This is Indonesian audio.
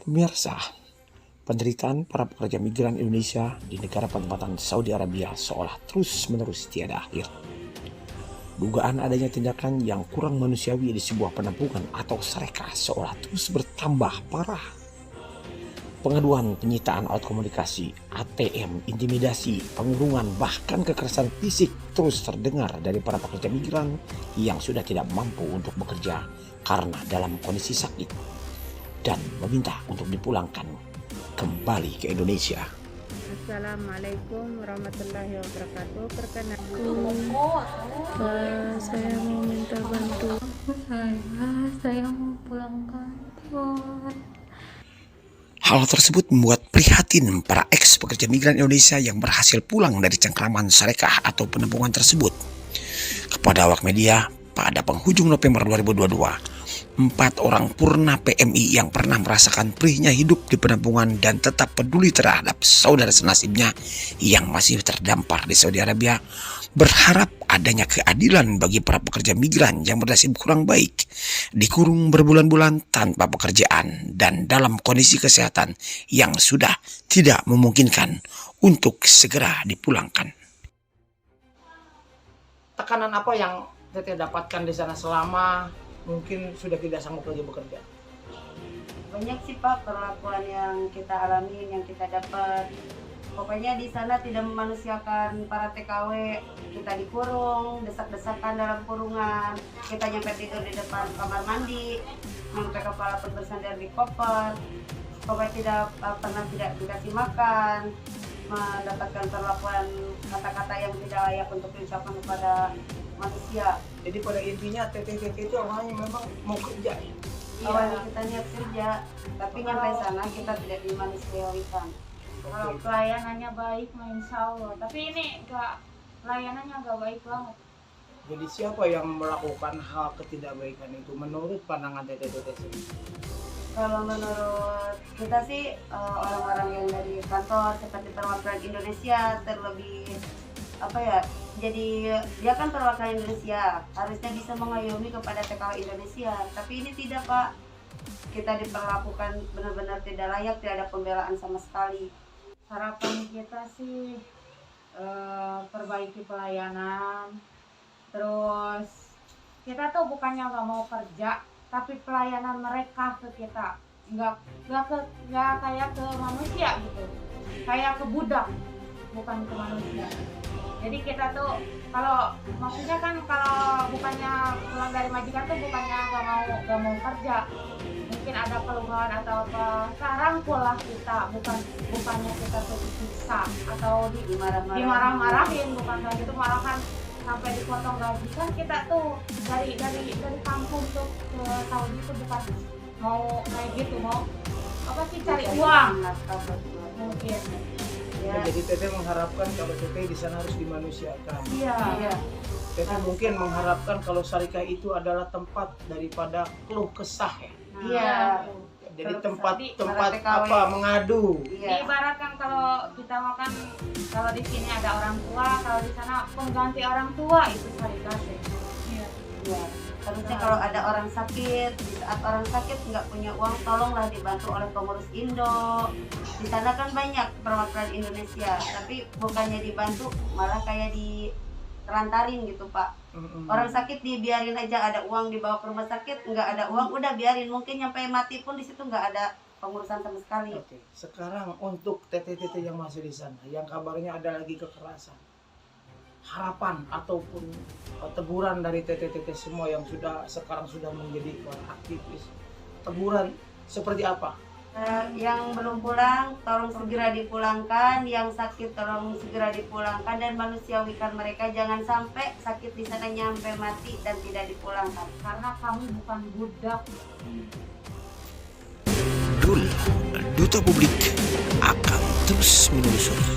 Pemirsa, penderitaan para pekerja migran Indonesia di negara penempatan Saudi Arabia seolah terus-menerus tiada akhir. Dugaan adanya tindakan yang kurang manusiawi di sebuah penampungan atau sareka seolah terus bertambah parah. Pengaduan penyitaan alat komunikasi, ATM, intimidasi, pengurungan, bahkan kekerasan fisik terus terdengar dari para pekerja migran yang sudah tidak mampu untuk bekerja karena dalam kondisi sakit dan meminta untuk dipulangkan kembali ke Indonesia. Assalamualaikum warahmatullahi wabarakatuh. Perkenalkan, saya mau minta bantuan. Saya mau pulang kantor. Hal tersebut membuat prihatin para ex pekerja migran Indonesia yang berhasil pulang dari cengkraman sarekah atau penampungan tersebut. Kepada awak media, pada penghujung November 2022, 4 orang purna PMI yang pernah merasakan perihnya hidup di penampungan dan tetap peduli terhadap saudara senasibnya yang masih terdampar di Saudi Arabia berharap adanya keadilan bagi para pekerja migran yang bernasib kurang baik, dikurung berbulan-bulan tanpa pekerjaan dan dalam kondisi kesehatan yang sudah tidak memungkinkan untuk segera dipulangkan. Tekanan apa yang Teteh dapatkan di sana selama mungkin sudah tidak sanggup lagi bekerja? banyak sih Pak perlakuan yang kita alami, yang kita dapat. Pokoknya di sana tidak memanusiakan para TKW. Kita dikurung, desak-desakan dalam kurungan. Kita nyampe tidur di depan kamar mandi, sampai kepala pun bersandar di koper. Pokoknya tidak dikasih makan, mendapatkan perlakuan kata-kata yang tidak layak untuk diucapkan kepada manusia. Jadi pada intinya Teteh itu orangnya memang mau kerja. Awalnya kita niat kerja, tapi nyampe sana kita tidak dimanusiawikan. Kalau pelayanannya baik, insya Allah. Tapi ini pelayanannya nggak baik banget. Jadi siapa yang melakukan hal ketidakbaikan itu menurut pandangan Teteh sendiri? Kalau menurut kita sih orang-orang yang dari kantor seperti perwakilan Indonesia, terlebih jadi dia kan perwakilan Indonesia, harusnya bisa mengayomi kepada TKW Indonesia, tapi ini tidak Pak. Kita diperlakukan benar-benar tidak layak, tidak ada pembelaan sama sekali. Harapan kita sih perbaiki pelayanan. Terus kita tuh bukannya nggak mau kerja, tapi pelayanan mereka ke kita nggak kayak ke manusia gitu, kayak ke budak, bukan ke manusia. Jadi kita tuh maksudnya kan kalau bukannya pulang dari majikan tuh bukannya nggak mau kerja, mungkin ada keluhan atau apa, sekarang pola kita bukannya kita tuh disiksa atau dimarah-marahin, bukan kayak gitu, malahan sampai dipotong gaji. Kan kita tuh dari kampung tuh ke Saudi itu bukan mau kayak gitu, mau cari uang mungkin. Ya. Jadi Teteh mengharapkan kalau Teteh di sana harus dimanusiakan. Iya. Teteh mungkin mengharapkan kalau syarikat itu adalah tempat daripada keluh kesah ya. Iya. Jadi Keluh tempat TKW. mengadu. Iya. Diibaratkan kalau kita makan, kalau di sini ada orang tua, kalau di sana pengganti orang tua itu syarikat. Iya. Harusnya kalau ada orang sakit, di saat orang sakit nggak punya uang, tolonglah dibantu oleh pengurus Indo. Di sana kan banyak perwakilan Indonesia, tapi bukannya dibantu, malah kayak ditelantarin gitu Pak. Orang sakit dibiarin aja, ada uang dibawa ke rumah sakit, nggak ada uang, udah biarin. Mungkin nyampe mati pun di situ nggak ada pengurusan sama sekali. Oke. Sekarang untuk Teteh yang masih di sana, yang kabarnya ada lagi kekerasan, harapan ataupun teguran dari Teteh semua yang sekarang sudah menjadi aktivis, teguran seperti apa? Yang belum pulang tolong segera dipulangkan, yang sakit tolong segera dipulangkan, dan manusiawikan mereka, jangan sampai sakit di sana nyampe mati dan tidak dipulangkan. Karena kami bukan budak. DUL, Duta Publik, akan terus menelusuri.